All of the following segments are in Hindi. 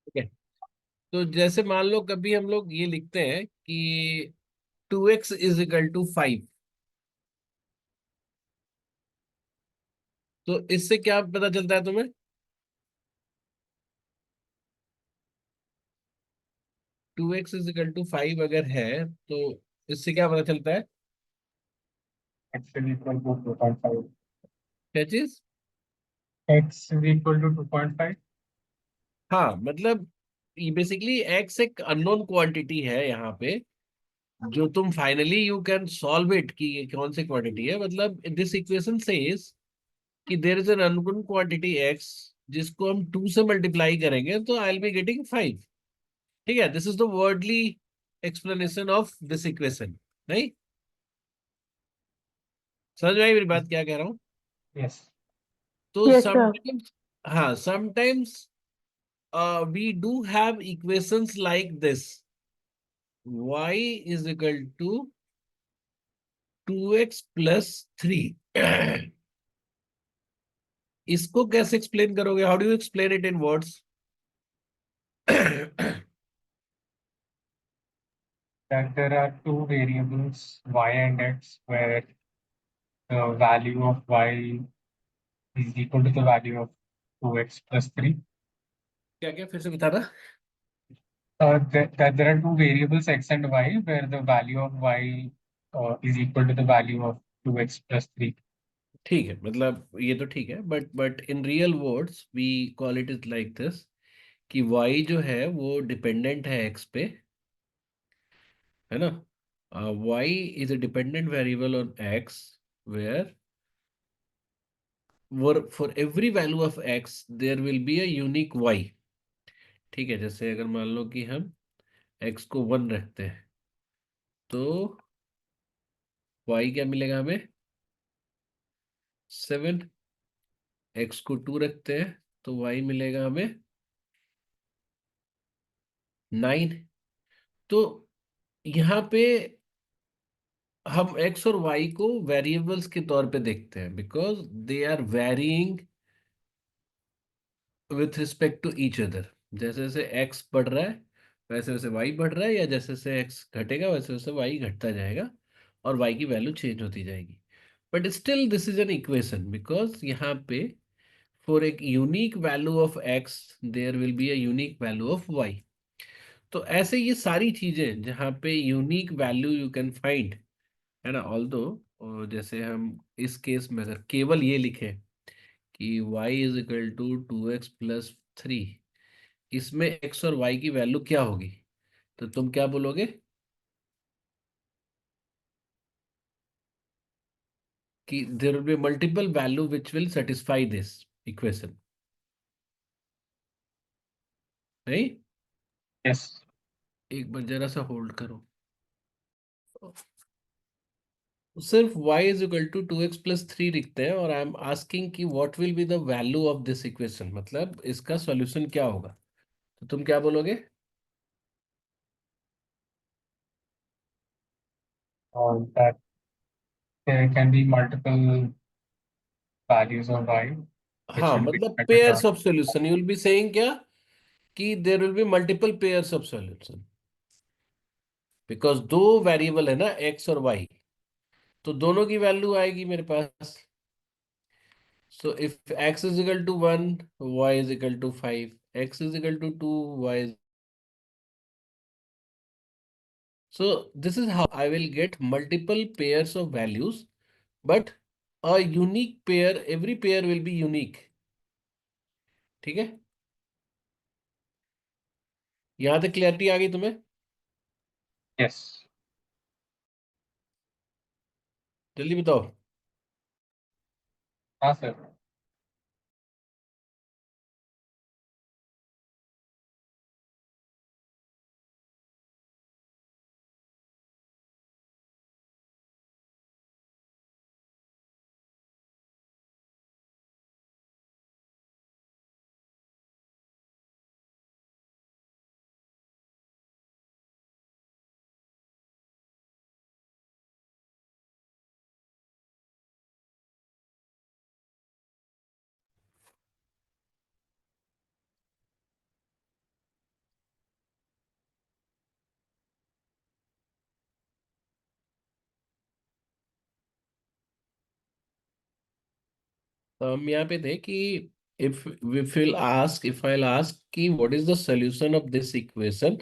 ठीक है। तो जैसे मान लो कभी हम लोग ये लिखते हैं कि 2x = 5। तो इससे क्या पता चलता है तुम्हें? 2x = 5 अगर है तो इससे क्या पता चलता है? x is equal to 2.5. क्या चीज? X is equal to 2.5. हाँ मतलब बेसिकली x एक अननोन क्वांटिटी है यहाँ पे, जो तुम finally you can solve it कि ये कौन सी क्वांटिटी है। मतलब दिस इक्वेशन सेज कि there is an unknown quantity x, जिसको हम 2 से मल्टीप्लाई करेंगे तो आई विल बी गेटिंग 5। ठीक है, this is the worldly explanation of this equation. नहीं समझ में आई मेरी बात क्या कह रहा हूँ? Yes. तो यस सर। समटाइम्स, हाँ sometimes we do have equations like this: y = 2x + 3। इसको कैसे एक्सप्लेन करोगे? How do you explain it in words? That there are two variables, y and x, where the value of y is equal to the value of 2x plus 3. क्या क्या फिर से बताना। That there are two variables, x and y, where the value of y is equal to the value of 2x plus 3. ठीक है, मतलब ये तो ठीक है, but in real words we call it is like this कि y जो है वो डिपेंडेंट है x पे, है ना? y is a dependent variable on x, where for every value of x there will be a unique y। ठीक है, जैसे अगर मान लो कि हम x को 1 रखते हैं तो y क्या मिलेगा हमें? 7। x को 2 रखते हैं तो y मिलेगा हमें 9। तो यहाँ पे हम x और y को वेरिएबल्स के तौर पे देखते हैं, because they are varying with respect to each other. जैसे जैसे x बढ़ रहा है वैसे वैसे y बढ़ रहा है, या जैसे जैसे x घटेगा वैसे वैसे y घटता जाएगा, और y की वैल्यू चेंज होती जाएगी। But still this is an equation, because यहाँ पे फॉर एक unique value of x there will be a unique value of y। तो ऐसे ये सारी चीजें जहाँ पे unique value you can find, है ना? ऑल्दो जैसे हम इस केस में अगर केवल ये लिखें कि y = 2x + 3, इसमें x और y की वैल्यू क्या होगी, तो तुम क्या बोलोगे? कि there will be multiple value which will satisfy this equation. नहीं, Yes. एक बार जरा सा होल्ड करो। सिर्फ y = 2x + 3 लिखते हैं और आई एम आस्किंग कि what will be the value of this equation, मतलब इसका सॉल्यूशन क्या होगा, तो तुम क्या बोलोगे? That there can be multiple values of y, which हाँ will be मतलब dependent pairs on. Of solution, you will be saying क्या कि there will be multiple pairs of solution, because दो वेरिएबल है ना x और y, तो दोनों की वैल्यू आएगी मेरे पास। So if x = 1, y = 5, x = 2, y is... So this is how I will get multiple pairs of values, but a unique pair, every pair will be unique। ठीक है, यहाँ तक क्लियरिटी आ गई तुम्हें? Yes. जल्दी बताओ। हाँ सर. तो हम यहाँ पे थे कि if I'll ask कि what is the solution of this equation,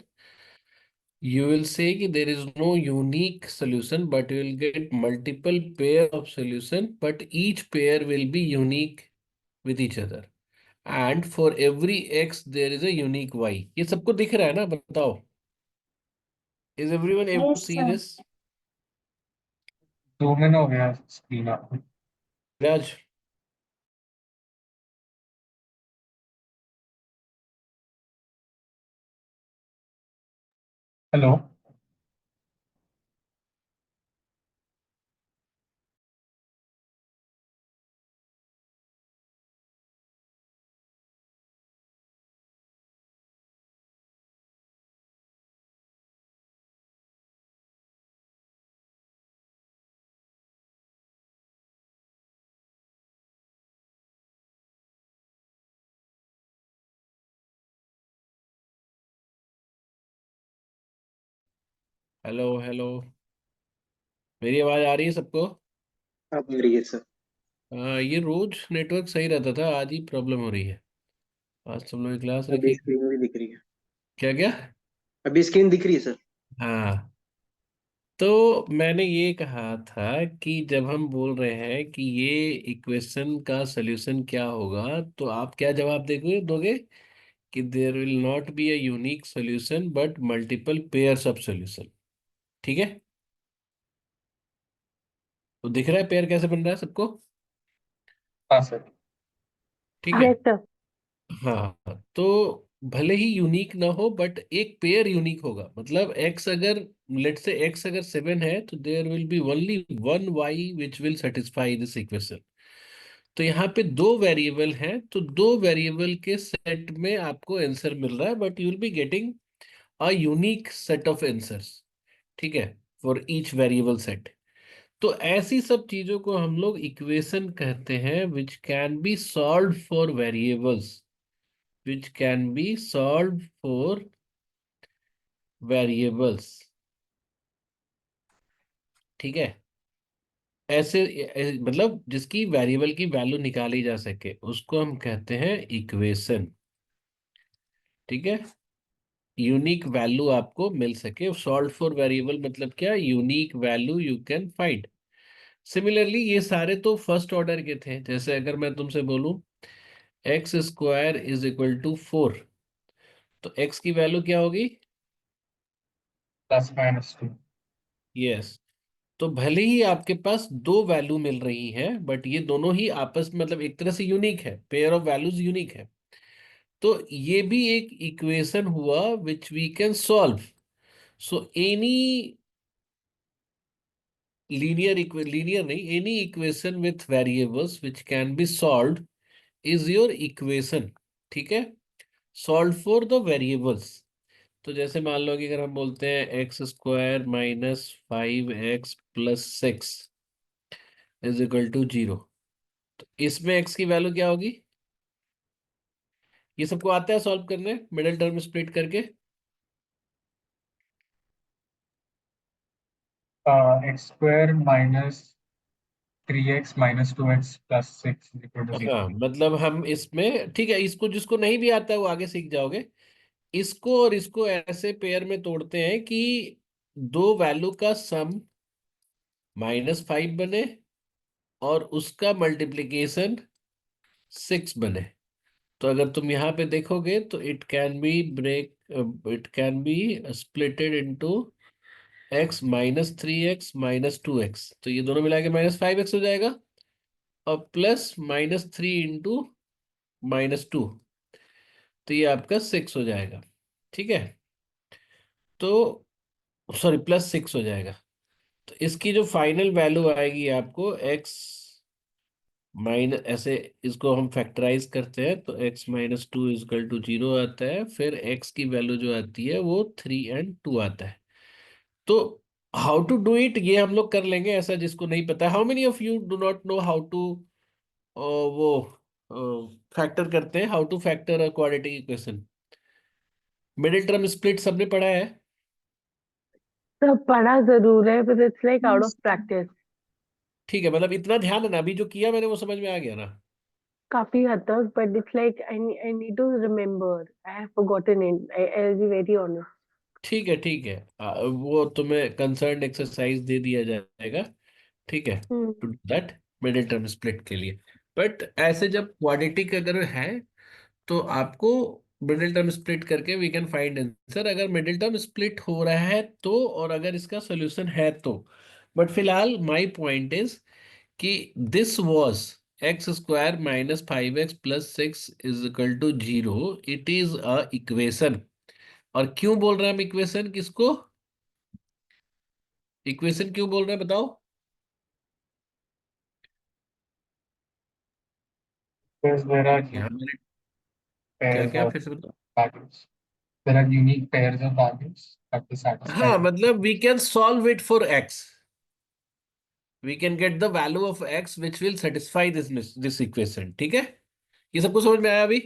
you will say कि there is no unique solution, but you will get multiple pair of solution, but each pair will be unique with each other, and for every x there is a unique y. ये सबको दिख रहा है ना, बताओ? Is everyone able to yes see sir. this? Zoom in हो गया स्क्रीन आपको। राज, हेलो। हेलो हेलो, मेरी आवाज आ रही है सबको? अब आ रही है सर। ये रोज नेटवर्क सही रहता था, आज ही प्रॉब्लम हो रही है। आज तुम लोग की क्लास अभी रखी? स्क्रीन भी दिख रही है। क्या क्या? अभी स्क्रीन दिख रही है सर। हाँ, तो मैंने ये कहा था कि जब हम बोल रहे हैं कि ये इक्वेशन का सॉल्यूशन क्या होगा, तो आप क्या जवाब दोगे दोगे? कि there will not be a unique solution but multiple pairs of solution. ठीक है? तो दिख रहा है पेयर कैसे बन रहा है सबको? हाँ सर। ठीक है। Yes sir. हाँ, तो भले ही यूनिक ना हो बट एक पेयर यूनिक होगा। मतलब एक्स अगर, लेट से एक्स अगर 7 है, तो there will be only one y which will satisfy this equation. तो यहाँ पे दो वेरिएबल हैं, तो दो वेरिएबल के सेट में आपको आंसर मिल रहा है, but you will be getting a unique set of answers. ठीक है? For each variable set. तो ऐसी सब चीजों को हम लोग इक्वेशन कहते हैं, विच can B solve for variables, which can be solved for variables। ठीक है? ऐसे मतलब जिसकी वेरिएबल की वैल्यू निकाली जा सके उसको हम कहते हैं इक्वेशन। ठीक है? यूनिक वैल्यू आपको मिल सके, सॉल्व फॉर वेरिएबल मतलब क्या? Unique value you can find. Similarly ये सारे तो फर्स्ट ऑर्डर के थे। जैसे अगर मैं तुमसे बोलूं x square is equal to 4, तो एक्स की वैल्यू क्या होगी? +-2। यस। तो भले ही आपके पास दो वैल्यू मिल रही हैं, बट ये दोनों ही आपस में मतलब एक तरह से यूनिक है, पेयर ऑफ वैल्यूज यूनिक है। तो ये भी एक इक्वेशन हुआ which we can solve. So any linear नहीं, any equation with variables which can be solved is your equation. ठीक है? Solve for the variables. तो जैसे मान लो कि अगर हम बोलते हैं x square minus 5x plus 6 is equal to 0, तो इसमें एक्स की वैल्यू क्या होगी? ये सबको आता है सॉल्व करने मिडिल टर्म स्प्लिट करके? x² minus 3x minus 2x plus 6 equal to 0। हाँ, मतलब हम इसमें, ठीक है, इसको जिसको नहीं भी आता है वो आगे सीख जाओगे। इसको और इसको ऐसे पेयर में तोड़ते हैं कि दो वैल्यू का सम -5 बने और उसका मल्टीप्लीकेशन 6 बने। तो अगर तुम यहाँ पे देखोगे तो it can be splitted into x -3x -2x, तो ये दोनों मिला के -5x हो जाएगा, और प्लस -3 इंटू -2, तो ये आपका 6 हो जाएगा। ठीक है? तो सॉरी, +6 हो जाएगा। तो इसकी जो फाइनल वैल्यू आएगी आपको x माइनस, ऐसे इसको हम फैक्टराइज करते हैं तो x-2 इजकल टू 0 आता है, फिर x की वैल्यू जो आती है वो 3 और 2 आता है। तो हाउ टू डू इट ये हम लोग कर लेंगे, ऐसा जिसको नहीं पता। How many of you do not know how to वो फैक्टर करते हैं, how to factor a quadratic equation? Middle term split सबने पढ़ा है? सब पढ़ा जरूर है, but it's like out of practice. ठीक है, मतलब इतना ध्यान है ना, अभी जो किया मैंने वो समझ में आ गया ना? काफी हद तक, but it's like I need to remember. I have forgotten it. I'll be very honest. ठीक है ठीक है, वो तुम्हें कंसर्न एक्सरसाइज दे दिया जाएगा, ठीक है, Hmm. To do that middle term split के लिए। बट ऐसे जब क्वाड्रेटिक अगर है तो आपको मिडिल टर्म स्प्लिट करके वी कैन फाइंड आंसर, अगर मिडिल टर्म स्प्लिट हो रहा है तो, और अगर इसका सोल्यूशन है तो। बट फिलहाल माय पॉइंट इज कि this was x square minus 5x plus 6 is equal to 0, it is a equation. और क्यों बोल रहे हैं हम इक्वेशन, किसको इक्वेशन क्यों बोल रहे हैं बताओ? Because there are यहाँ unique मैंने क्या pairs क्या of फिर से बताओ? values. There are unique pairs of values that they satisfy. हाँ, मतलब we can solve it for x, we can get the value of x which will satisfy this equation, ठीक है। ये सबको समझ में आया अभी?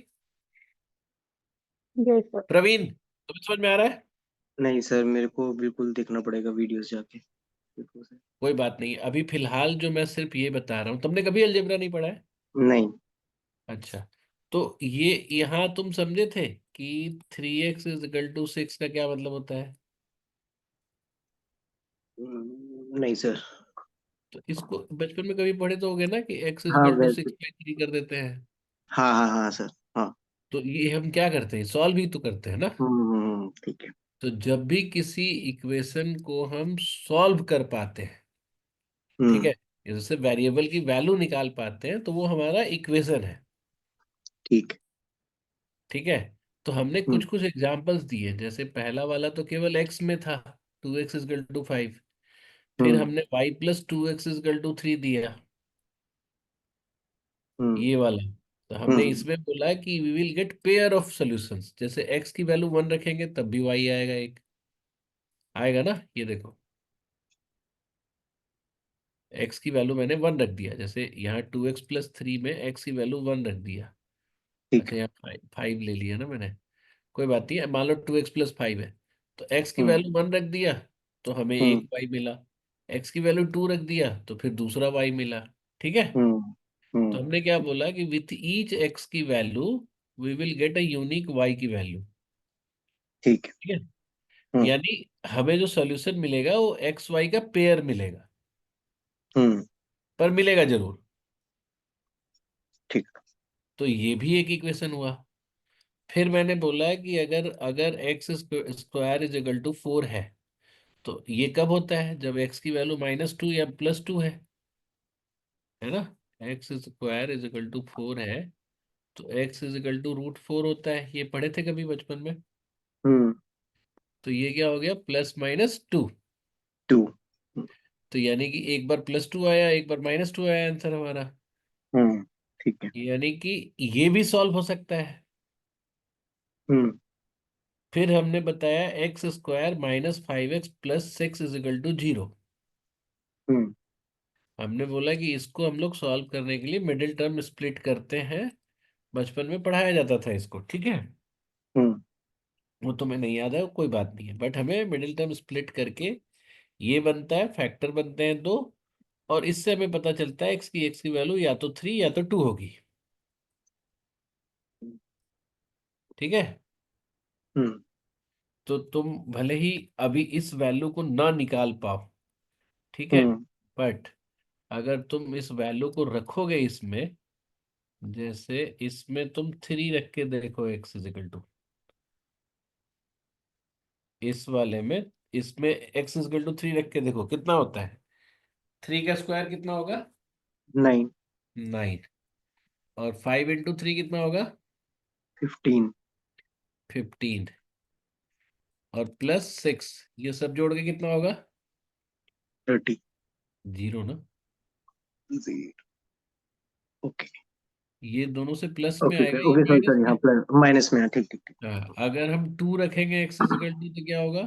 Yes, sir. प्रवीण, तुम्हें समझ में आ रहा है? नहीं सर, मेरे को बिल्कुल देखना पड़ेगा वीडियोस जाके, बिल्कुल सर। कोई बात नहीं, अभी फिलहाल जो मैं सिर्फ ये बता रहा हूँ, तुमने कभी अलजेब्रा नहीं पढ़ा है? नहीं। अच्छा, तो ये यहाँ तुम समझे थे कि 3x इज इक्वल टू 6 का क्या मतलब होता है? नहीं सर। तो इसको बचपन में कभी पढ़े तो होगे ना कि x इज हाँ इक्वल टू वैसे। 6/3 कर देते हैं। हाँ हाँ हाँ सर। हाँ। तो ये हम क्या करते हैं, सॉल्व ही तो करते हैं ना। ठीक है। तो जब भी किसी इक्वेशन को हम सॉल्व कर पाते हैं, ठीक हम्म। है, जैसे वेरिएबल की वैल्यू निकाल पाते हैं, तो वो हमारा इक्वेशन है, ठीक। ठीक है। तो हमने कुछ हम्म। कुछ एग्जांपल्स दिए, जैसे पहला वाला तो केवल x में था, 2x इज इक्वल टू 5। फिर हम्म। हमने y plus 2x is equal to 3 दिया, हम्म। ये वाला। तो हमने हम्म। इसमें बोला कि we will get pair of solutions, जैसे x की वैल्यू 1 रखेंगे तब भी y आएगा, एक आएगा ना, ये देखो x की वैल्यू मैंने 1 रख दिया, जैसे यहाँ 2x प्लस 3 में x की वैल्यू 1 रख दिया। ठीक। अच्छा, यहाँ 5 ले लिया ना मैंने, कोई बात नहीं है, मान लो 2x प्लस 5 है, तो x की हम्म। वैल्यू 1 रख दिया तो हमें हम्म। एक y मिला, x की वैल्यू 2 रख दिया तो फिर दूसरा y मिला, ठीक है। हम्म। तो हम्म। हमने क्या बोला कि विथ ईच x की value we will get a unique y की वैल्यू, ठीक है। ठीक है। हम्म। यानी हमें जो सॉल्यूशन मिलेगा वो एक्स वाई का पेयर मिलेगा, हम्म। पर मिलेगा जरूर। ठीक। तो ये भी एक इक्वेशन हुआ। फिर मैंने बोला कि अगर अगर x square is equal to 4 है, तो ये कब होता है, जब एक्स की वैल्यू -2 या +2 है ना। X square is equal to 4 है, तो एक्स इज इक्वल टू √4 होता है, ये पढ़े थे कभी बचपन में। हम्म। तो ये क्या हो गया, +-2। 2। तो यानी कि एक बार +2 आया, एक बार -2 आया, आंसर हमारा। हम्म। ठीक है। यानी कि ये भी सॉल्व हो सकता है। हम्म। फिर हमने बताया x square -5x plus 6 is equal to 0। हम्म। हमने बोला कि इसको हम लोग सॉल्व करने के लिए मिडिल टर्म स्प्लिट करते हैं, बचपन में पढ़ाया जाता था इसको, ठीक है। हम्म। वो तुम्हें नहीं याद है, कोई बात नहीं है, बट हमें मिडिल टर्म स्प्लिट करके ये बनता है, फैक्टर बनते हैं दो, और इससे हमें पता चलता है एक्स की वैल्यू या तो 3 या तो 2 होगी, ठीक है। हम्म। तो तुम भले ही अभी इस वैल्यू को ना निकाल पाओ, ठीक है, हम्म। बट अगर तुम इस वैल्यू को रखोगे इसमें, जैसे इसमें तुम 3 रख के देखो, एक्स इजिकल टू इस वाले में, इसमें एक्स इजिकल टू 3 रख के देखो कितना होता है, 3 का स्क्वायर कितना होगा, 9। 9। और 5 × 3 कितना होगा, 15। 15। और +6, ये सब जोड़ के कितना होगा, 30। 0 ना। 0। ओके। ये दोनों से प्लस में ओके आएगा, सर, ये ओके सर, माइनस सर यहाँ में। प्लस माइनस में है, ठीक ठीक ठीक। हाँ, अगर हम 2 रखेंगे एक्स इजिकल टू तो क्या होगा,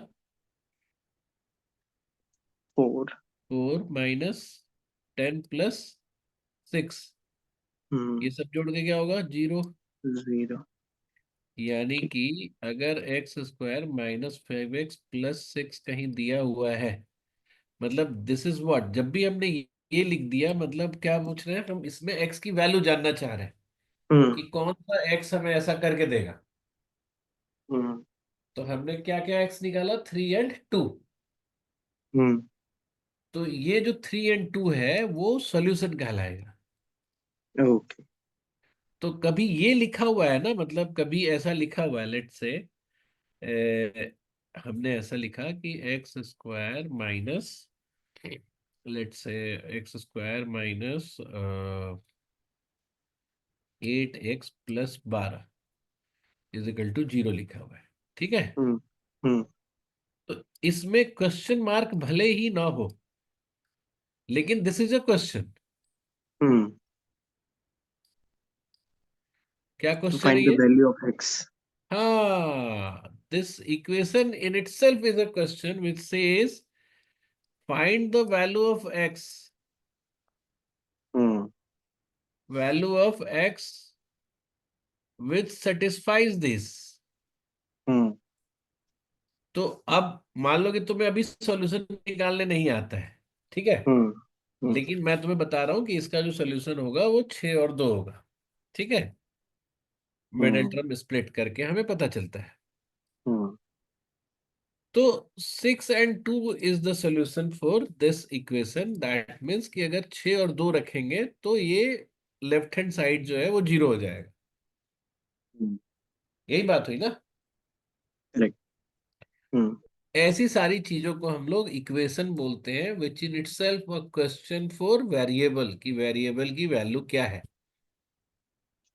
4। 4 - 10 + 6, हम्म। ये सब जोड़ के क्या होगा, 0। 0। यानी ठीक। कि अगर एक्स स्क्वायर -5x प्लस 6 कहीं दिया हुआ है, मतलब दिस इज व्हाट, जब भी हमने ये लिख दिया, मतलब क्या पूछ रहे हैं हम, इसमें एक्स की वैल्यू जानना चाह रहे हैं, कि कौन सा एक्स हमें ऐसा करके देगा। हम्म तो हमने क्या क्या एक्स निकाला, 3 और 2। हम्म तो ये जो 3 और 2 है वो सॉल्यूशन कहलाएगा। ओके। तो कभी ये लिखा हुआ है ना, मतलब कभी ऐसा लिखा हुआ है, लेट से हमने ऐसा लिखा कि x² - 8x + 12 = 0 लिखा हुआ है। ठीक है। हम्म हम्म तो इसमें क्वेश्चन मार्क भले ही ना हो, लेकिन दिस इज अ क्वेश्चन। हम्म क्या to क्वेश्चन है find the ये? value of x। हाँ, this equation in itself is a question which says find the value of x, hmm which satisfies this। हम्म तो अब मान लो कि तुम्हें अभी सॉल्यूशन निकालने नहीं आता है, ठीक है, हम्म हम्म लेकिन मैं तुम्हें बता रहा हूं कि इसका जो सॉल्यूशन होगा वो 6 और 2 होगा। ठीक है। मिडिल हम्म टर्म स्प्लिट करके हमें पता चलता है। हम्म तो 6 और 2 is the solution for this equation. That means कि अगर 6 और 2 रखेंगे तो ये लेफ्ट हैंड साइड जो है वो 0 हो जाएगा। यही बात हुई ना। करेक्ट। हम्म ऐसी सारी चीजों को हम लोग इक्वेशन बोलते हैं, which in itself a question for variable, की वेरिएबल की वैल्यू क्या है।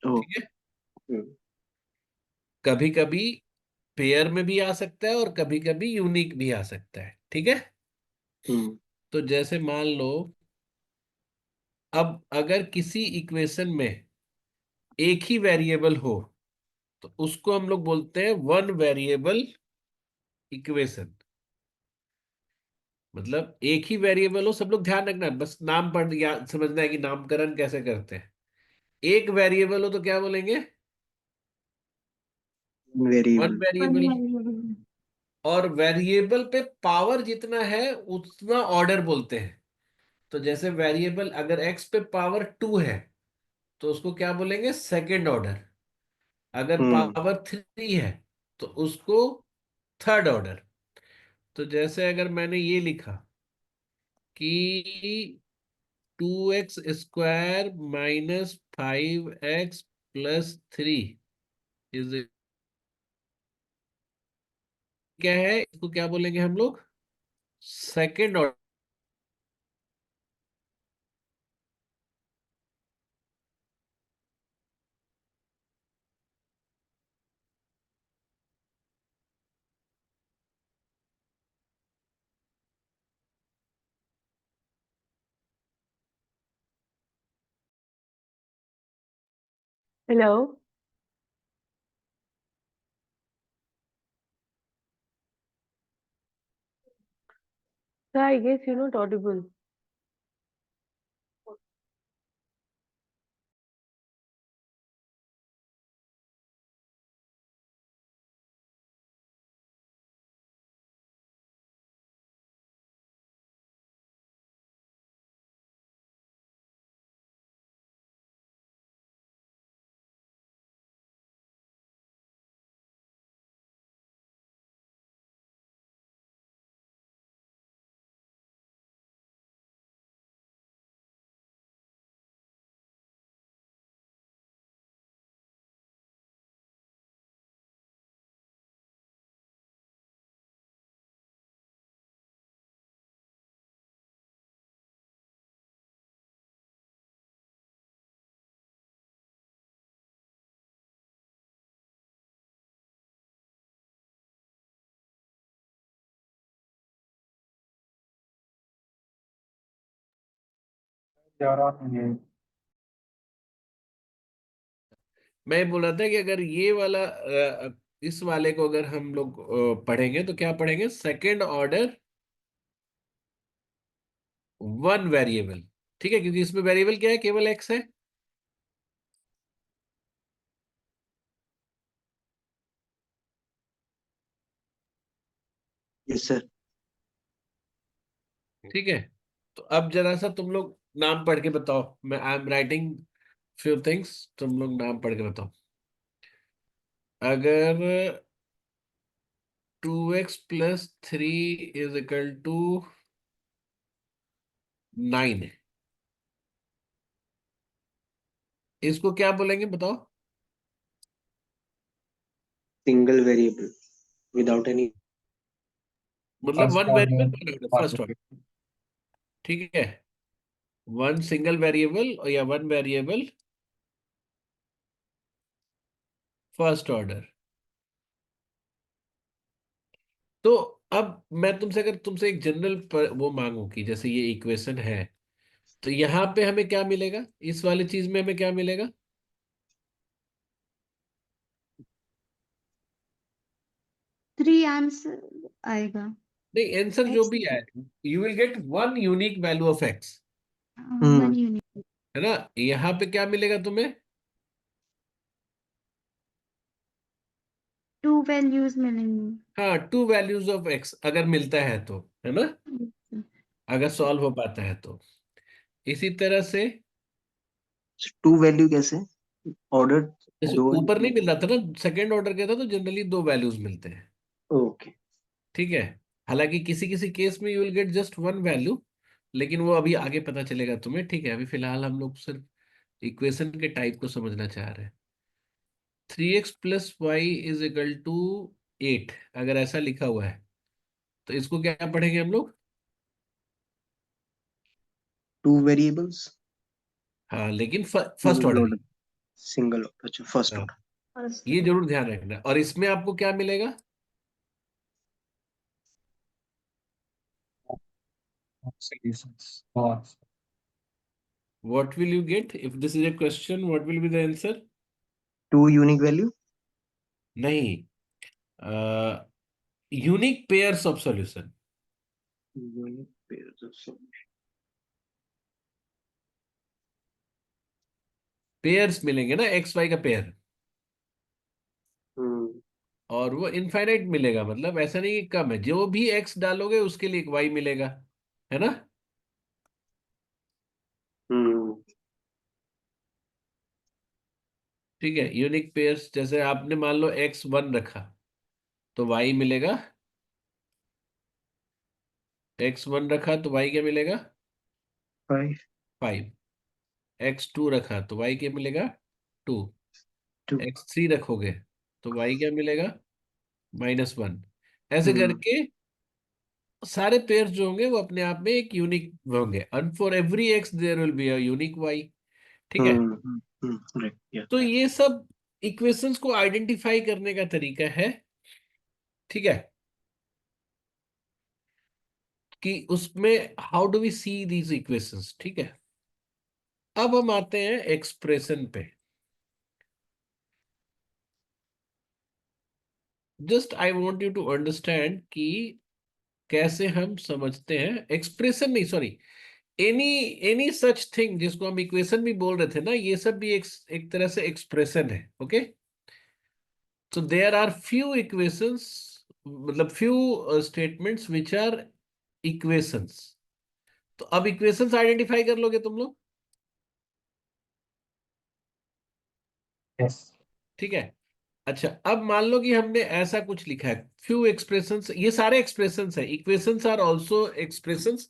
ओ ठीक है। हम्म कभी कभी पेयर में भी आ सकता है और कभी कभी यूनिक भी आ सकता है। ठीक है। हम्म तो जैसे मान लो, अब अगर किसी इक्वेशन में एक ही वेरिएबल हो तो उसको हम लोग बोलते हैं वन वेरिएबल इक्वेशन। मतलब एक ही वेरिएबल हो, सब लोग ध्यान रखना, बस नाम पढ़ या समझना है कि नामकरण कैसे करते हैं। एक वेरिएबल हो तो क्या बोलेंगे, वन वेरिएबल। वेरिएबल। और वेरिएबल पे पावर जितना है उतना ऑर्डर बोलते हैं। तो जैसे वेरिएबल अगर एक्स पे पावर 2 है तो उसको क्या बोलेंगे, सेकंड ऑर्डर। अगर हम्म पावर 3 है तो उसको थर्ड ऑर्डर। तो जैसे अगर मैंने ये लिखा कि 2x² - 5x + 3 इज, क्या है, इसको क्या बोलेंगे हम लोग, second order. Hello? So I guess you're not audible. You're on mute. मैं बोल रहा था कि अगर ये वाला इस वाले को अगर हम लोग पढ़ेंगे तो क्या पढ़ेंगे, सेकंड ऑर्डर वन वेरिएबल। ठीक है, क्योंकि इसमें वेरिएबल क्या है, केवल एक्स है। Yes sir. ठीक है। तो अब जरा सा तुम लोग नाम पढ़ के बताओ। मैं I am writing few things, तुम लोग नाम पढ़ के बताओ। अगर 2x+3 इज इक्वल टू 9, इसको क्या बोलेंगे बताओ? Single variable without any. मतलब first one order variable, first order, ठीक है। वन सिंगल वेरिएबल या वन वेरिएबल फर्स्ट ऑर्डर। तो अब मैं तुमसे, अगर तुमसे एक जनरल वो मांगू कि जैसे ये इक्वेशन है, तो यहाँ पे हमें क्या मिलेगा, इस वाली चीज में हमें क्या मिलेगा? 3 आंसर आएगा। नहीं, आंसर जो एक्स भी है, you will get one unique value of x, 1 unit, है ना। यहाँ पे क्या मिलेगा तुम्हें? 2 वैल्यूज मिलेंगी। हाँ, टू वैल्यूज ऑफ एक्स अगर मिलता है तो, है ना, अगर सॉल्व हो पाता है तो। इसी तरह से टू वैल्यू कैसे? ऑर्डर जैसे दो है। ऊपर नहीं मिल रहा था ना, सेकेंड ऑर्डर के था तो जनरली दो वैल्यूज मिलते हैं, ओके। ठीक है। हालांकि किसी किसी केस में you will get just one value, लेकिन वो अभी आगे पता चलेगा तुम्हें, ठीक है। अभी फिलहाल हम लोग सिर्फ इक्वेशन के टाइप को समझना चाह रहे हैं। 3x+y = 8, अगर ऐसा लिखा हुआ है तो इसको क्या पढ़ेंगे हम लोग? टू वेरिएबल्स हाँ, लेकिन first single order. Order. Single, अच्छा फर्स्ट हाँ, ऑर्डर। फर्स्ट ये जरूर ध्यान रखना। और इसमें आपको क्या मिलेगा? solutions. Go on. What will you get if this is a question? What will be the answer? Two unique value. नहीं, unique pairs of solution. Unique pairs of solution. Pairs मिलेंगे ना, एक्स वाई का पेयर, हम्म और वो इनफाइनाइट मिलेगा, मतलब ऐसा नहीं कि कम है, जो भी एक्स डालोगे उसके लिए एक वाई मिलेगा, है ना। हम्म ठीक है, यूनिक पेयर्स, जैसे आपने मान लो x1 रखा तो y मिलेगा, x1 रखा तो y क्या मिलेगा? 5 5। x2 रखा तो y क्या मिलेगा? 2। 2। x3 रखोगे तो y क्या मिलेगा? -1। ऐसे हम्म करके सारे पेयर्स जो होंगे वो अपने आप में एक यूनिक होंगे, and for every x there will be a unique y, ठीक है। राइट या। तो ये सब इक्वेशंस को आइडेंटिफाई करने का तरीका है, ठीक है, कि उसमें how do we see these equations, ठीक है। अब हम आते हैं एक्सप्रेशन पे। Just I want you to understand कि कैसे हम समझते हैं एक्सप्रेशन, नहीं sorry, any any such thing जिसको हम इक्वेशन भी बोल रहे थे ना, ये सब भी एक तरह से एक्सप्रेशन है, ओके। तो देयर आर फ्यू इक्वेशंस, मतलब few statements which are equations. तो अब इक्वेशंस आइडेंटिफाई कर लोगे तुम लोग, Yes. ठीक है। अच्छा, अब मान लो कि हमने ऐसा कुछ लिखा है, फ्यू एक्सप्रेशंस, ये सारे एक्सप्रेशंस है, इक्वेशंस आर आल्सो एक्सप्रेशंस।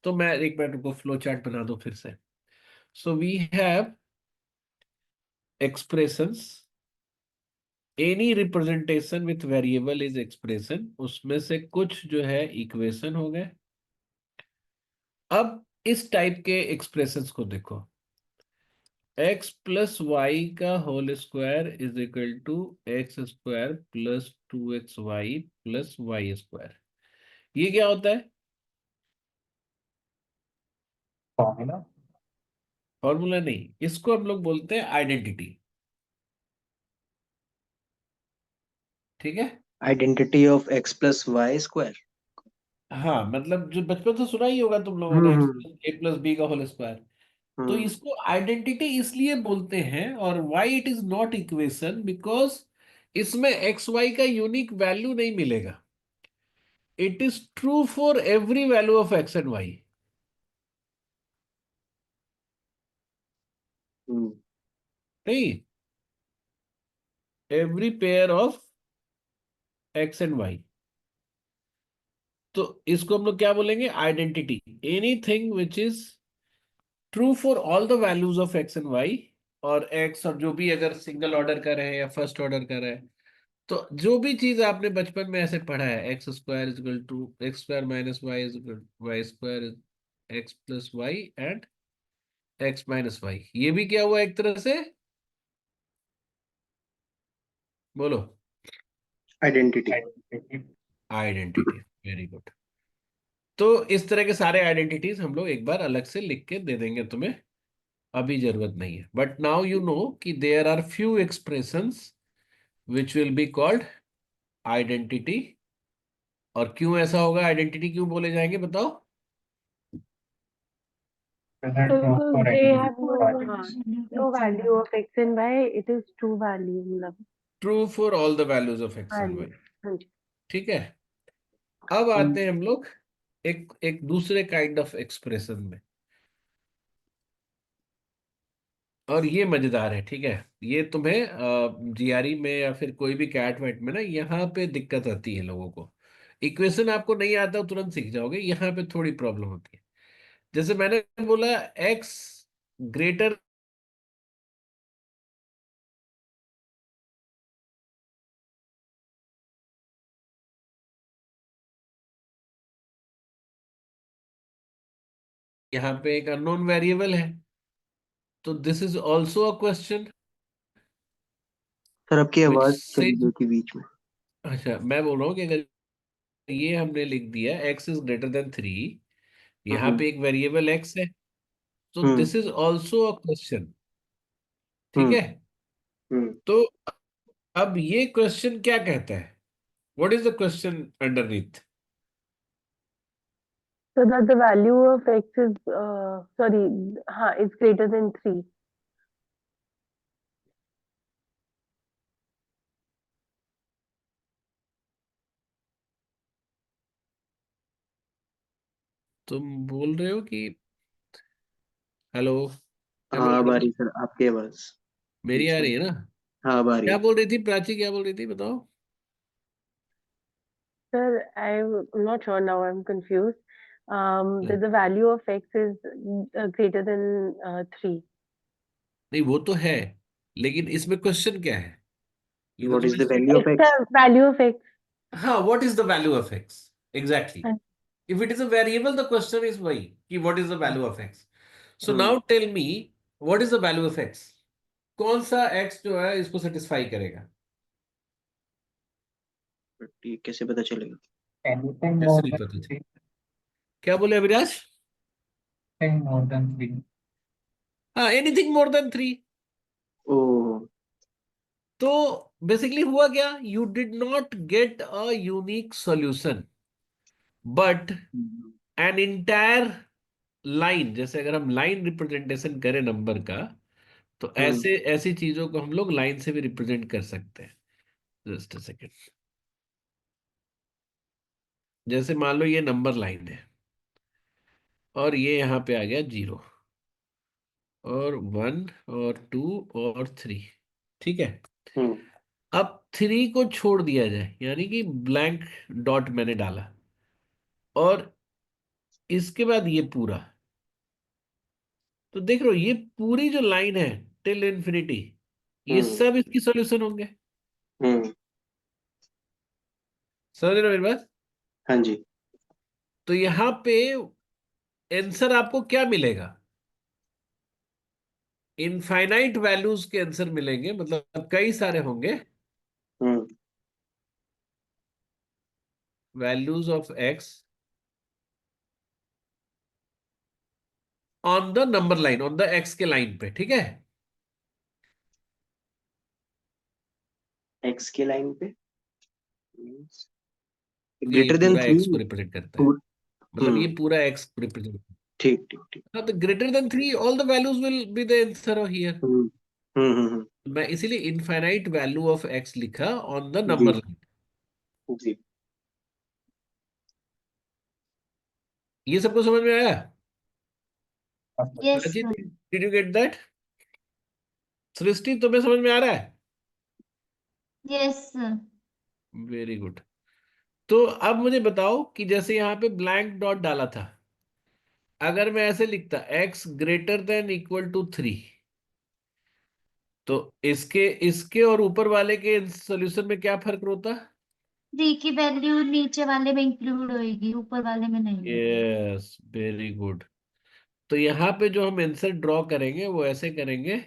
तो मैं एक मिनट को फ्लो चार्ट बना दो फिर से। So we have expressions, any representation with variable is expression, उसमें से कुछ जो है इक्वेशन हो गए। अब इस टाइप के एक्सप्रेशंस को देखो, x+y = x² + 2xy + y², ये क्या होता है? Formula. फॉर्मूला नहीं, इसको हम लोग बोलते हैं आइडेंटिटी, ठीक है। Identity of x plus y square. हाँ, मतलब जो बचपन से सुना ही होगा तुम लोगों ने, हम्म x+a+b²। तो हम्म इसको आइडेंटिटी इसलिए बोलते हैं, और why it is not equation, because इसमें एक्स वाई का यूनिक वैल्यू नहीं मिलेगा। It is true for every value of x and y. Hmm नहीं, every pair of x and y. तो इसको हम लोग क्या बोलेंगे? Identity. Anything which is true for all the values of x and y, और एक्स और जो भी अगर सिंगल ऑर्डर का रहे या फर्स्ट ऑर्डर का रहे, तो जो भी चीज आपने बचपन में ऐसे पढ़ा है, x square is equal to x square minus y is equal y square, x plus y and x minus y, ये भी क्या हुआ एक तरह से? बोलो। आइडेंटिटी। Identity, very good. तो इस तरह के सारे आइडेंटिटीज हम लोग एक बार अलग से लिख के दे देंगे तुम्हें, अभी जरूरत नहीं है। बट नाउ यू नो कि there are few expressions which will be called identity. और क्यों ऐसा होगा, आइडेंटिटी क्यों बोले जाएंगे, बताओ? Whether So true because for they any have values. no value of x and y, it is true value, मतलब true for all the values of x and value. Y. हाँ जी. ठीक है। अब आते हैं हम लोग एक एक दूसरे काइंड ऑफ एक्सप्रेशन में, और ये मजेदार है। ठीक है, ये तुम्हें जीआरई में या फिर कोई भी कैट वैट में ना, यहाँ पे दिक्कत आती है लोगों को। इक्वेशन आपको नहीं आता तो तुरंत सीख जाओगे, यहाँ पे थोड़ी प्रॉब्लम होती है। जैसे मैंने बोला एक्स ग्रेटर, यहाँ पे एक अननोन वेरिएबल है, तो this is also a question sir आपकी विच आवाज से। चली गई थी बीच में। अच्छा, मैं बोल रहा हूँ कि अगर ये हमने लिख दिया एक्स इज ग्रेटर देन 3, यहाँ हम्म पे एक वेरिएबल एक्स है, तो हम्म this is also a question. ठीक हम्म है। हम्म तो अब ये क्वेश्चन क्या कहता है? What is the question underneath? So that the value of x is sorry, हाँ, it's greater than 3. तुम बोल रहे हो कि हेलो? हाँ हेलो अब आ हेलो, रही सर आपकी आवाज मेरी बीच आ में। रही है ना? हाँ अब आ रही क्या है। बोल रही थी प्राची, क्या बोल रही थी, बताओ? Sir, I'm not sure now. I'm confused. नहीं, That the value of x is greater than 3. वो तो है, लेकिन इसमें क्वेश्चन क्या है? ये तो व्हाट इज तुमने the value of X x. the value of x. हाँ, what is the value of x? Exactly. हाँ. If it is a variable, the question is why? कि what is the value of x? So now hmm tell me, what is the value of x? कौन सा x जो है इसको सेटिस्फाई करेगा? ये कैसे पता चलेगा। Anything कैसे more नहीं than पता चल? three. क्या बोले Avinash? Anything more than three. हाँ, एनीथिंग मोर देन 3। ओ तो बेसिकली हुआ क्या, you did not gate a unique solution, but hmm an entire line. जैसे अगर हम लाइन रिप्रेजेंटेशन करें नंबर का, तो हम्म ऐसे ऐसी चीजों को हम लोग लाइन से भी रिप्रेजेंट कर सकते हैं। Just a second. जैसे मान लो ये नंबर लाइन है, और ये यहाँ पे आ गया 0 और 1 और 2 और 3। ठीक है। हम्म अब 3 को छोड़ दिया जाए, यानी कि ब्लैंक डॉट मैंने डाला, और इसके बाद ये पूरा। तो देख रहे हो, ये पूरी जो लाइन है टिल इंफिनिटी, ये हम्म सब इसकी सॉल्यूशन होंगे। हम्म, समझ रहे हो मेरी बात? हाँ जी। तो यहाँ पे आंसर आपको क्या मिलेगा? इनफाइनाइट वैल्यूज के आंसर मिलेंगे, मतलब कई सारे होंगे hmm values of x on the number line, on the x के लाइन पे। ठीक है। एक्स के लाइन पे ये ग्रेटर देन पूरा 3। एक्स को रिप्रेजेंट करता है, मतलब ये हम्म पूरा एक्स रिप्रेजेंट। ठीक ठीक ठीक। हाँ, तो greater than 3 all the values will be the answer here. Hmm hmm. मैं इसीलिए इनफाइनाइट वैल्यू ऑफ एक्स लिखा ऑन द जी नंबर लाइन। जी। ये सबको समझ में आया? Yes, Prachi, sir. Did you get that? Srishti तुम्हें समझ में आ रहा है? Yes, sir. Very good. तो अब मुझे बताओ कि जैसे यहाँ पे ब्लैंक डॉट डाला था, अगर मैं ऐसे लिखता x greater than equal to 3, तो इसके इसके और ऊपर वाले के सॉल्यूशन में क्या फर्क होता? 3 की वैल्यू नीचे वाले में इंक्लूड होएगी, ऊपर वाले में नहीं होगी। Yes, very good. तो यहाँ पे जो हम आंसर ड्रॉ करेंगे वो ऐसे करेंगे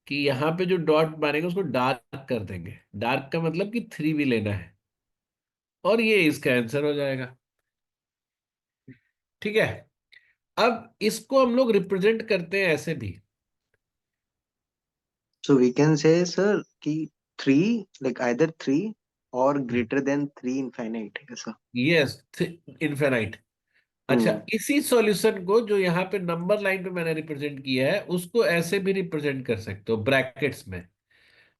कि यहाँ पे जो डॉट मारेंगे उसको डार्क कर देंगे। डार्क का मतलब कि 3 भी लेना है, और ये इसका आंसर हो जाएगा। ठीक है। अब इसको हम लोग रिप्रेजेंट करते हैं ऐसे भी। So we can say, sir, कि 3 like either 3 or greater than 3 infinite ऐसा। Yes, infinite. अच्छा, हम्म। इसी सॉल्यूशन को जो यहाँ पे नंबर लाइन पे मैंने रिप्रेजेंट किया है उसको ऐसे भी रिप्रेजेंट कर सकते हो ब्रैकेट्स में।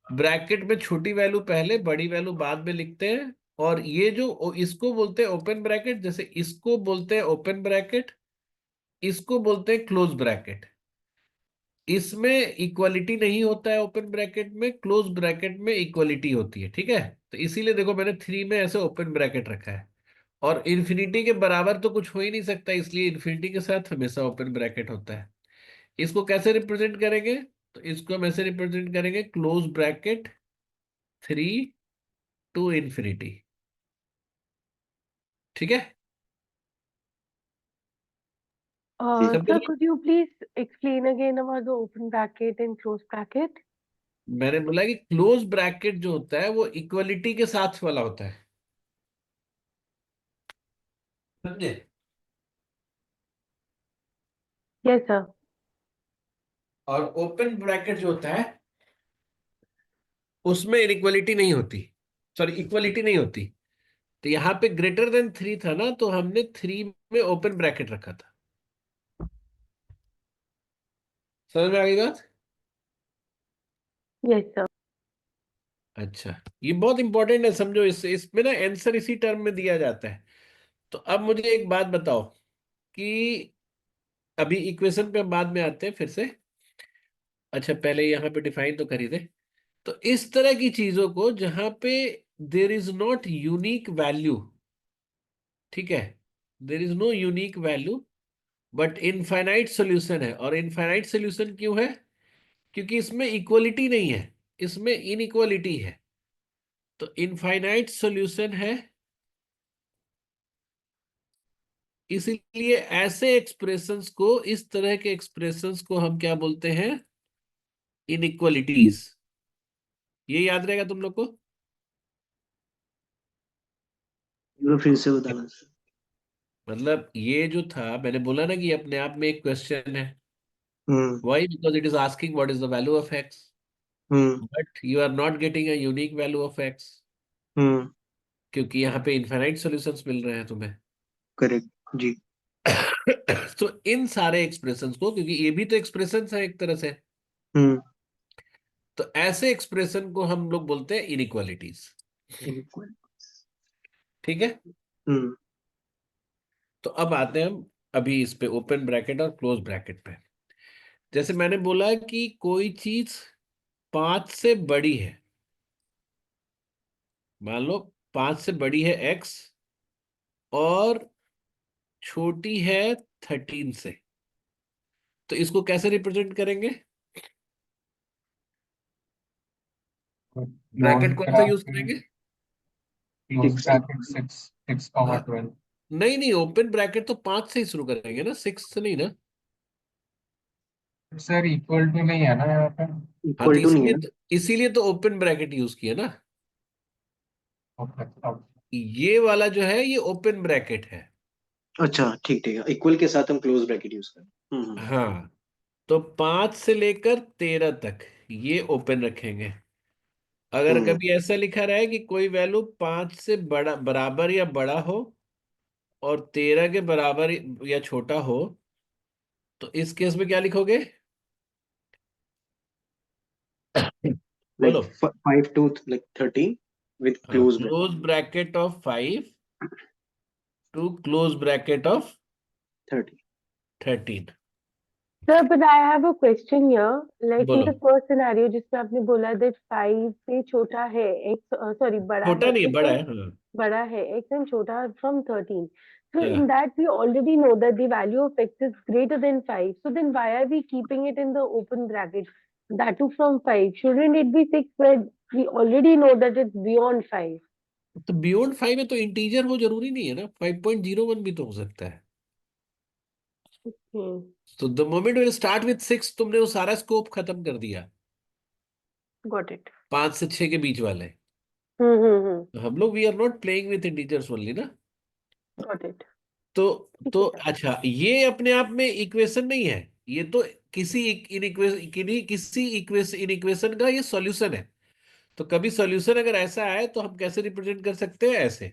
ब्रैकेट में छोटी वैल्यू पहले, बड़ी वैल्यू बाद में लिखते हैं। और ये जो इसको बोलते हैं ओपन ब्रैकेट, जैसे इसको बोलते हैं ओपन ब्रैकेट, इसको बोलते हैं क्लोज ब्रैकेट। इसमें इक्वलिटी नहीं होता है ओपन ब्रैकेट में, क्लोज ब्रैकेट में इक्वलिटी होती है। ठीक है। तो इसीलिए देखो मैंने 3 में ऐसे ओपन ब्रैकेट रखा है। और इन्फिनिटी के बराबर तो कुछ हो ही नहीं सकता, इसलिए इन्फिनिटी के साथ हमेशा ओपन ब्रैकेट होता है। इसको कैसे रिप्रेजेंट करेंगे? तो इसको हम ऐसे रिप्रेजेंट करेंगे, क्लोज ब्रैकेट 3 टू इन्फिनिटी। ठीक है। समझ Sir, low. could you please explain again about the open bracket and close bracket? मैंने बोला कि क्लोज ब्रैकेट जो होता है वो इक्वलिटी के साथ वाला होता है, समझे? Yes, sir. और ओपन ब्रैकेट जो होता है उसमें इनइक्वलिटी नहीं होती, सॉरी इक्वलिटी नहीं होती। तो यहाँ पे ग्रेटर देन 3 था ना, तो हमने 3 में ओपन ब्रैकेट रखा था। समझ में आ गई बात? Yes, sir. अच्छा, ये बहुत इंपॉर्टेंट है, समझो। इसमें ना आंसर इसी टर्म में दिया जाता है। तो अब मुझे एक बात बताओ कि अभी इक्वेशन पे हम बाद में आते हैं फिर से। अच्छा, पहले यहाँ पे डिफाइन तो कर ही दे। तो इस तरह की चीजों को जहां पे there is not unique value, ठीक है, there is no unique value but infinite solution है। और इनफाइनाइट सॉल्यूशन क्यों है? क्योंकि इसमें इक्वलिटी नहीं है, इसमें इनइक्वलिटी है। तो इनफाइनाइट सॉल्यूशन है, इसीलिए ऐसे एक्सप्रेशंस को, इस तरह के एक्सप्रेशंस को हम क्या बोलते हैं? इनइक्वलिटीज। ये याद रहेगा तुम लोग को। फिर से बताना sir। मतलब ये जो था, मैंने बोला ना कि अपने आप में एक क्वेश्चन है। हम्म। Why? Because it is asking what is the value of x, hmm. but you are not getting a unique value of x, हम्म। क्योंकि यहाँ पे इनफाइनाइट सॉल्यूशंस मिल रहे हैं तुम्हें। करेक्ट जी। तो इन सारे एक्सप्रेशंस को, क्योंकि ये भी तो एक्सप्रेशंस है एक तरह से, हम्म। तो ऐसे एक्सप्रेशन को हम लोग बोलते हैं इनइक्वालिटीज। इक्वल। ठीक है। हम्म। तो अब आते हैं हम अभी इस पे ओपन ब्रैकेट और क्लोज ब्रैकेट पे। जैसे मैंने बोला कि कोई चीज 5 से बड़ी है, मान लो 5 से बड़ी है x और छोटी है 13 से, तो इसको कैसे रिप्रेजेंट करेंगे? ब्रैकेट कौन सा यूज करेंगे? Close bracket 6, 6, 12। नहीं नहीं, ओपन ब्रैकेट तो 5 से ही शुरू करेंगे ना, 6 से नहीं ना। सर इक्वल टू नहीं है ना यहाँ पे? हाँ, तो इक्वल टू नहीं है ना। इसीलिए तो ओपन ब्रैकेट यूज किया ना। ओके, अब ये वाला जो है ये ओपन ब्रैकेट है। अच्छा ठीक ठीक है, इक्वल के साथ हम क्लोज ब्रैकेट यूज करें। हाँ, तो 5 से लेकर 13 तक ये ओपन रखेंगे। अगर हम्म। कभी ऐसा लिखा रहा है कि कोई वैल्यू 5 से बड़ा, बराबर या बड़ा हो और 13 के बराबर या छोटा हो, तो इस केस में क्या लिखोगे? लाइक बोलो। 5 to like 13 with हाँ, close bracket close bracket of 5 to close bracket of 30। 13। Sir, but I have a question here. Like in बोलो। the first scenario जिसमें आपने बोला that 5 से छोटा है x, sorry बड़ा छोटा है नहीं है, x बड़ा and है। हाँ बड़ा है x and छोटा from 13. So in हाँ। that we already know that the value of x is greater than 5. So then why are we keeping it in the open bracket? That too from 5. Shouldn't it be 6 where we already know that it's beyond 5? तो बियॉन्ड 5 है तो इंटीजर वो जरूरी नहीं है ना, 5.01 भी तो हो सकता है। Hmm. तो the moment will start with 6, तुमने वो सारा स्कोप खत्म कर दिया, Got it. 5 से 6 के बीच वाले। Hmm. तो हम लोग we are not playing with integers only ना। Got it. तो ठीक तो है सर. अच्छा, ये अपने आप में इक्वेशन नहीं है, ये तो किसी इक्वेशन का ये सॉल्यूशन है। तो कभी सॉल्यूशन अगर ऐसा है तो हम कैसे रिप्रेजेंट कर सकते हैं, ऐसे।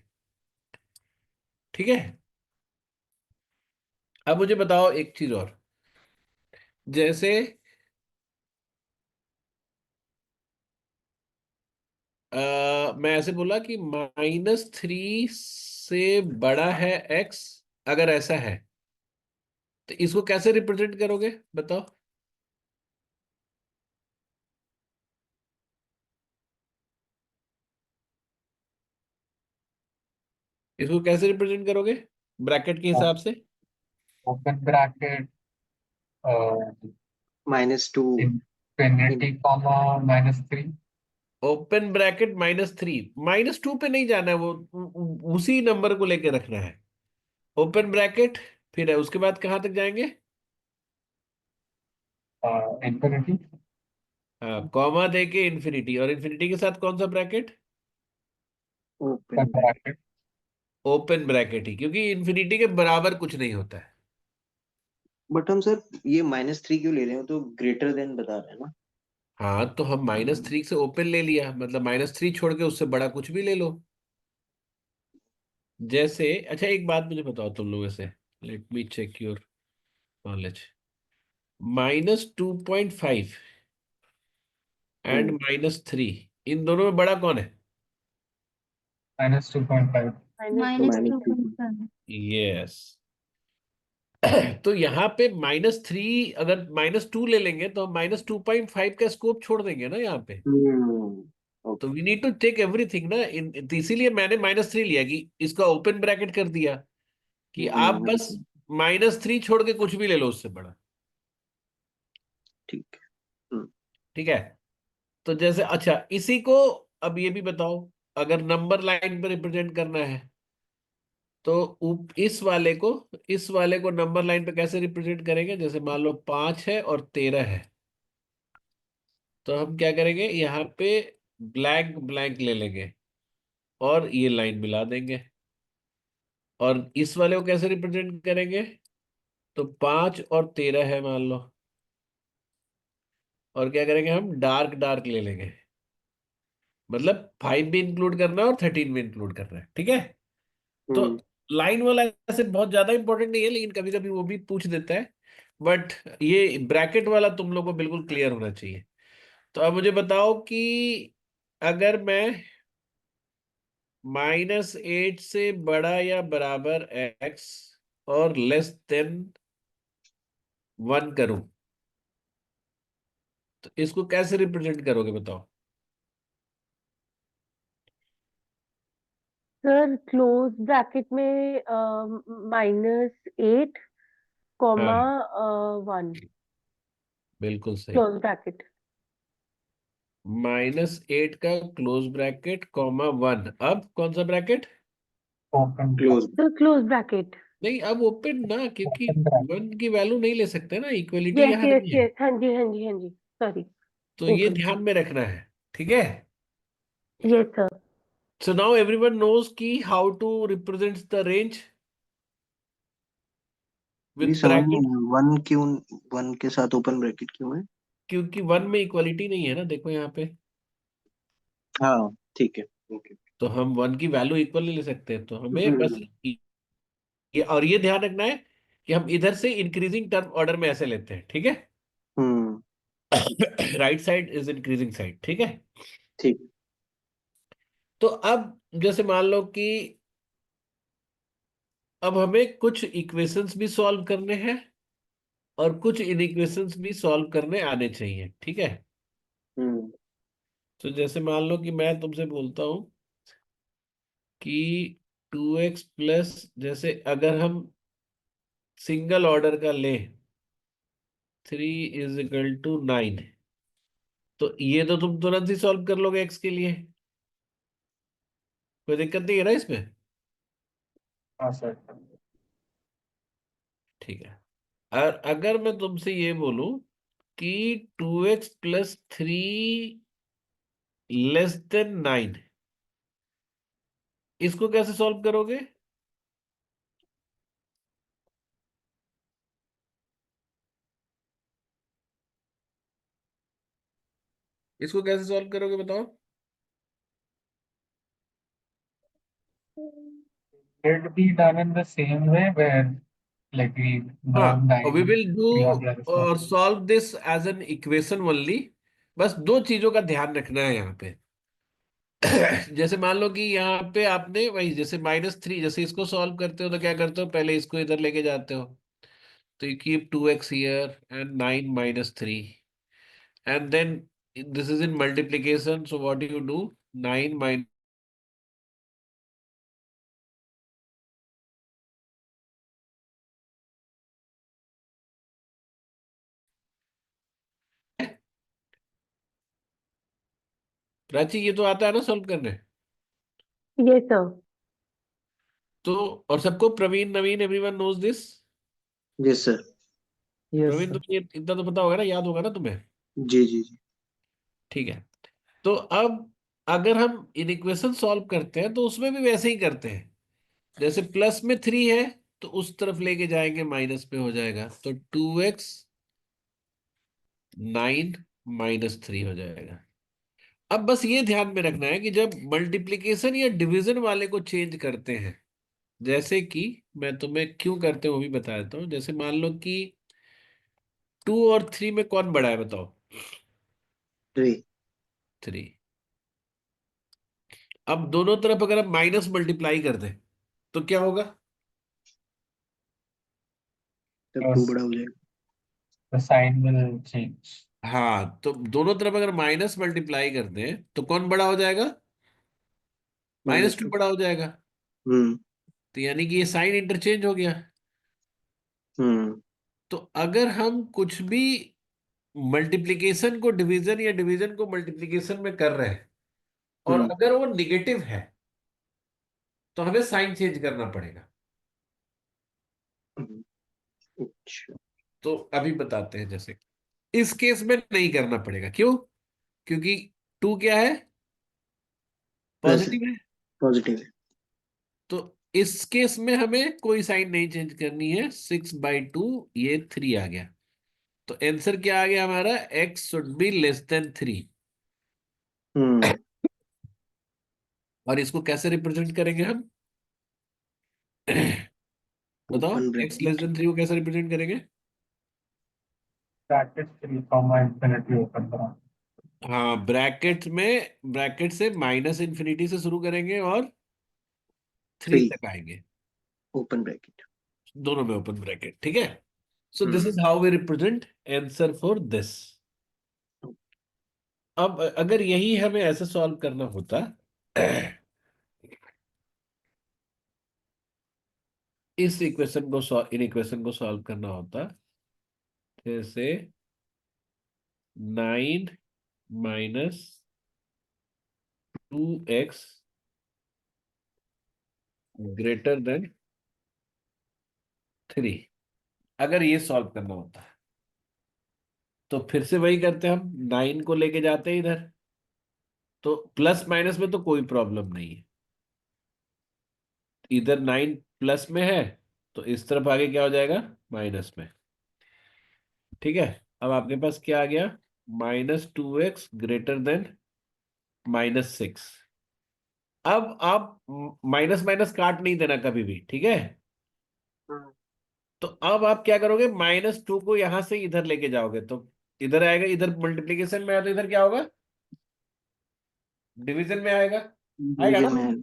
ठीक है। अब मुझे बताओ एक चीज और, जैसे मैं ऐसे बोला कि -3 से बड़ा है x, अगर ऐसा है तो इसको कैसे रिप्रेजेंट करोगे बताओ। इसको कैसे रिप्रेजेंट करोगे ब्रैकेट के हिसाब से। open bracket -2 infinity comma -3. Open bracket -3, -2 पे नहीं जाना है, वो उसी नंबर को लेके रखना है। ओपन ब्रैकेट, फिर है उसके बाद कहाँ तक जाएंगे। infinity हाँ, कॉमा दे के इन्फिनिटी, और इन्फिनिटी के साथ कौन सा bracket. Open open bracket open bracket ही, क्योंकि इन्फिनिटी के बराबर कुछ नहीं होता है। बट हम सर ये -3 क्यों ले रहे हैं, तो ग्रेटर देन बता रहे हैं ना। हाँ, तो हम -3 से ओपन ले लिया, मतलब -3 छोड़ के उससे बड़ा कुछ भी ले लो। जैसे अच्छा, एक बात मुझे बताओ तुम लोगों से, let me check your knowledge. -2.5 and -3, इन दोनों में बड़ा कौन है। -2.5. तो माइनस टू -2 पॉइंट यस। तो यहाँ पे -3, अगर -2 ले लेंगे तो हम -2.5 का स्कोप छोड़ देंगे ना यहाँ पे। तो okay. We need to take everything ना तो इसीलिए मैंने -3 लिया, कि इसका ओपन ब्रैकेट कर दिया, कि आप बस -3 छोड़ के कुछ भी ले लो उससे बड़ा। ठीक है। ठीक है। तो जैसे अच्छा, इसी को अब ये भी बताओ, अगर नंबर लाइन पर रिप्रेजेंट करना है तो इस वाले को नंबर लाइन पे कैसे रिप्रेजेंट करेंगे। जैसे मान लो 5 है और 13 है, तो हम क्या करेंगे, यहाँ पे ब्लैंक ब्लैंक ले लेंगे और ये लाइन मिला देंगे। और इस वाले को कैसे रिप्रेजेंट करेंगे, तो 5 और 13 है मान लो, और क्या करेंगे, हम डार्क डार्क ले लेंगे, मतलब 5 भी इंक्लूड करना है और 13 भी इंक्लूड करना है। ठीक है। तो हम्म। लाइन वाला ऐसे बहुत ज्यादा इंपॉर्टेंट नहीं है, लेकिन कभी कभी वो भी पूछ देता है। बट ये ब्रैकेट वाला तुम लोग को बिल्कुल क्लियर होना चाहिए। तो अब मुझे बताओ कि अगर मैं -8 से बड़ा या बराबर x और <<1 करूं, तो इसको कैसे रिप्रेजेंट करोगे बताओ। सर क्लोज ब्रैकेट में -8 कॉमा हाँ, 1. बिल्कुल सही। Close bracket. -8 का क्लोज ब्रैकेट (1), अब कौन सा bracket. open close. Sir close bracket. नहीं, अब ओपन ना, क्योंकि open bracket 1 की वैल्यू नहीं ले सकते ना, इक्वलिटी यस यहाँ यस नहीं है। यस, हाँ जी हाँ जी हाँ जी. सॉरी. तो ये ओपन. ध्यान में रखना है। ठीक है। Yes sir. So now everyone knows की how to represent the range ये विद समझ नहीं ब्रैकेट। आया, 1 क्यों, 1 के साथ ओपन ब्रैकेट क्यों है। क्योंकि 1 में इक्वलिटी नहीं है ना, देखो यहाँ पे। हाँ ठीक है। ओके। तो हम 1 की वैल्यू इक्वल नहीं ले सकते, तो हमें बस हम्म। और ये ध्यान रखना है कि हम इधर से इंक्रीजिंग टर्म ऑर्डर में ऐसे लेते हैं। ठीक है। हम्म। Right side is increasing side. ठीक है। ठीक। तो अब जैसे मान लो कि अब हमें कुछ इक्वेशंस भी सॉल्व करने हैं और कुछ इनइक्वेशंस भी सॉल्व करने आने चाहिए, ठीक है। हम्म तो जैसे मान लो कि मैं तुमसे बोलता हूं कि 2x प्लस, जैसे अगर हम सिंगल ऑर्डर का लें 3 = 9, तो ये तो तुम तुरंत ही सॉल्व कर लोगे x के लिए, कोई दिक्कत नहीं है ना इसमें। हाँ सर। ठीक है। और अगर मैं तुमसे ये बोलूं कि 2x + 3 < इसको कैसे सॉल्व करोगे? इसको कैसे सॉल्व करोगे बताओ? It be done in the same way where like we हाँ, know वी 9 विल डू 3 और plus और 1. Solve this as an equation only. बस दो चीजों का ध्यान रखना है यहाँ पे। जैसे मान लो कि यहाँ पे आपने वही, जैसे -3, जैसे इसको सॉल्व करते हो तो क्या करते हो, पहले इसको इधर लेके जाते हो, तो you keep 2x here and 9 - 3, and then this is in multiplication, so what you do, 9 Prachi, ये तो आता है ना सॉल्व करने? Yes, sir. तो और सबको, Praveen, Naveen, everyone knows this. Yes sir. Yes Praveen, sir. तुम्हें इतना तो पता होगा ना, याद होगा ना तुम्हें? जी जी जी। ठीक है। तो अब अगर हम इनइक्वेशन सॉल्व करते हैं तो उसमें भी वैसे ही करते हैं। जैसे प्लस में 3 है तो उस तरफ लेके जाएंगे, माइनस पे हो जाएगा, तो 2x 9 - 3 हो जाएगा। अब बस ये ध्यान में रखना है कि जब मल्टीप्लीकेशन या डिवीजन वाले को चेंज करते हैं, जैसे कि मैं तुम्हें क्यों करते हैं वो भी बता देता हूँ। जैसे मान लो कि 2 और 3 में कौन बड़ा है बताओ? 3। 3। अब दोनों तरफ अगर हम माइनस मल्टीप्लाई कर दें तो क्या होगा? तब 2 बड़ा हो जाएगा। The sign will change. हाँ, तो दोनों तरफ अगर माइनस मल्टीप्लाई कर दें तो कौन बड़ा हो जाएगा? -2 -2। बड़ा हो जाएगा। हम्म तो यानी कि ये साइन इंटरचेंज हो गया। हम्म तो अगर हम कुछ भी मल्टीप्लिकेशन को डिवीजन या डिवीजन को मल्टीप्लिकेशन में कर रहे हैं और हम्म अगर वो निगेटिव है तो हमें साइन चेंज करना पड़ेगा। हम्म, अच्छा। तो अभी बताते हैं। जैसे इस केस में नहीं करना पड़ेगा, क्यों? क्योंकि 2 क्या है? प्लस है। पॉजिटिव है। पॉजिटिव है। तो इस केस में हमें कोई साइन नहीं चेंज करनी है। 6/2, ये 3 आ गया। तो आंसर क्या आ गया हमारा? x should be less than 3। हम्म और इसको कैसे रिप्रेजेंट करेंगे हम? बताओ, open x less bracket. Then 3 को कैसे रिप्रेजेंट करेंगे? Bracket 3 comma infinity open करा. हाँ, ब्रैकेट में, ब्रैकेट से -∞ से शुरू करेंगे और 3 3 तक आएंगे। Open bracket. दोनों में ओपन ब्रैकेट, ठीक है। So this hmm is how we represent answer for this. अब अगर यही हमें ऐसे सॉल्व करना होता, इस इक्वेशन को इन इक्वेशन को सॉल्व करना होता, जैसे 9 - 2x > 3, अगर ये सॉल्व करना होता तो फिर से वही करते हम, 9 को लेके जाते हैं इधर, तो प्लस माइनस में तो कोई प्रॉब्लम नहीं है। इधर 9 प्लस में है तो इस तरफ आगे क्या हो जाएगा? माइनस में। ठीक है। अब आपके पास क्या आ गया? -2x < -6। अब आप माइनस माइनस काट नहीं देना कभी भी, ठीक है। हम्म, तो अब आप क्या करोगे? -2 को यहां से इधर लेके जाओगे तो इधर आएगा, इधर मल्टीप्लीकेशन में है तो इधर क्या होगा? डिवीजन में आएगा। आएगा डिवीजन ना? में।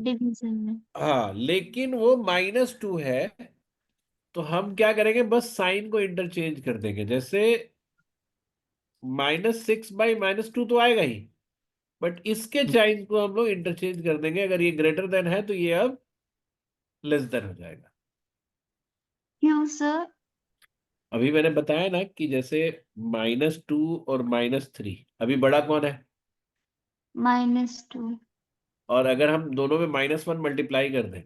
डिवीजन में. हाँ, लेकिन वो -2 है तो हम क्या करेंगे, बस साइन को इंटरचेंज कर देंगे। जैसे -6/-2 तो आएगा ही, बट इसके साइन को हम लोग इंटरचेंज कर देंगे। अगर ये ग्रेटर देन है तो ये अब लेस देन हो जाएगा। क्यों सर? अभी मैंने बताया ना कि जैसे -2 और -3, अभी बड़ा कौन है? -2। और अगर हम दोनों में -1 मल्टीप्लाई कर दें,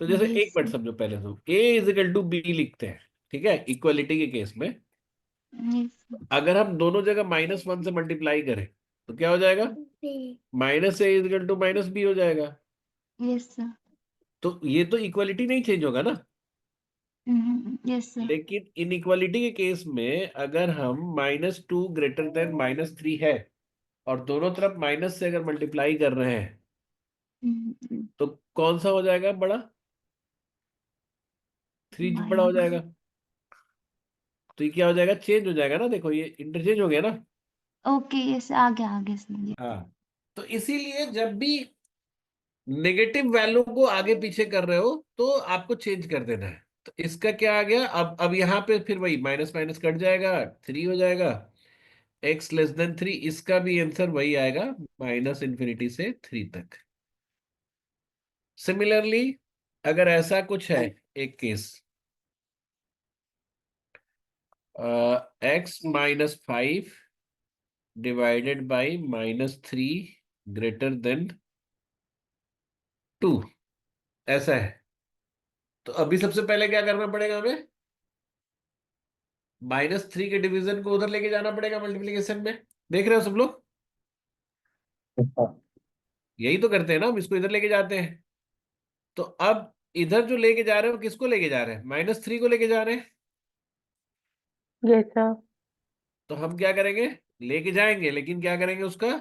तो जैसे एक यस मिनट समझो, पहले तो A = B लिखते हैं, ठीक है, इक्वलिटी के केस में। यस अगर हम दोनों जगह -1 से मल्टीप्लाई करें तो क्या हो जाएगा? -A = -B हो जाएगा। Yes sir. तो ये तो इक्वलिटी नहीं चेंज होगा ना। Yes sir. लेकिन इनइक्वालिटी के केस में अगर हम -2 ग्रेटर देन -3 है और दोनों तरफ माइनस से अगर मल्टीप्लाई कर रहे हैं, तो कौन सा हो जाएगा बड़ा? 3 बड़ा हो जाएगा। तो ये क्या हो जाएगा? चेंज हो जाएगा ना। देखो ये इंटरचेंज हो गया ना। ओके यस, आगे समझिए। हाँ, तो इसीलिए जब भी नेगेटिव वैल्यू को आगे पीछे कर रहे हो तो आपको चेंज कर देना है। तो इसका क्या आ गया? अब यहाँ पे फिर वही माइनस माइनस कट जाएगा, 3 हो जाएगा। x <3, इसका भी आंसर वही आएगा, -∞ से 3 तक। सिमिलरली अगर ऐसा कुछ है एक case, x-5 divided by -3 greater than 2, ऐसा है। तो अभी सबसे पहले क्या करना पड़ेगा हमें? -3 के डिवीजन को उधर लेके जाना पड़ेगा मल्टीप्लीकेशन में। देख रहे हो सब लोग? यही तो करते हैं ना, हम इसको इधर लेके जाते हैं। तो अब इधर जो लेके जा रहे हो, किसको लेके जा रहे हैं? -3 को लेके जा रहे हैं। Yes, sir. तो हम क्या करेंगे? लेके जाएंगे, लेकिन क्या करेंगे उसका?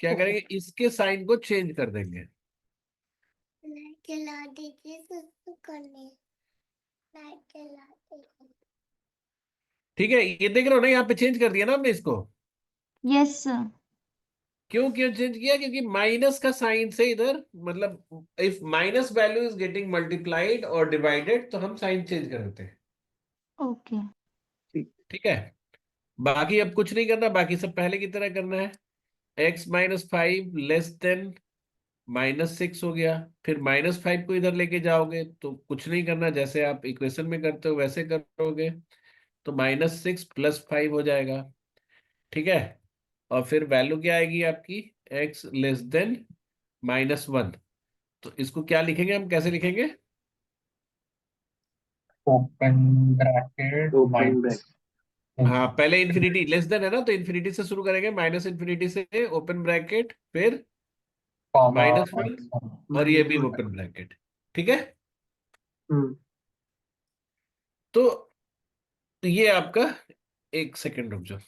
क्या करेंगे? इसके साइन को चेंज कर देंगे। चला दीजिए, सुसु करने लाइट चला दीजिए। ठीक है, ये देख रहे हो ना, यहाँ पे चेंज कर दिया ना हमने इसको। Yes sir. क्यों क्यों चेंज किया? क्योंकि माइनस का साइन से इधर, मतलब if minus value is getting multiplied और डिवाइडेड, तो हम साइन चेंज कर देते हैं। ओके ठीक है, बाकी अब कुछ नहीं करना, बाकी सब पहले की तरह करना है। x-5 लेस देन -6 हो गया। फिर -5 को इधर लेके जाओगे तो कुछ नहीं करना, जैसे आप इक्वेशन में करते हो वैसे करोगे। तो -6 + 5 हो जाएगा। ठीक है, और फिर वैल्यू क्या आएगी आपकी? x less than -1। तो इसको क्या लिखेंगे हम, कैसे लिखेंगे? Open bracket open minus. हाँ, पहले इन्फिनिटी लेस देन है ना, तो इन्फिनिटी से शुरू करेंगे, -∞ से ओपन ब्रैकेट, फिर कॉमा -1, और ये भी -1। Open bracket. ठीक है, हम्म। तो ये आपका, एक सेकंड रुक जाओ।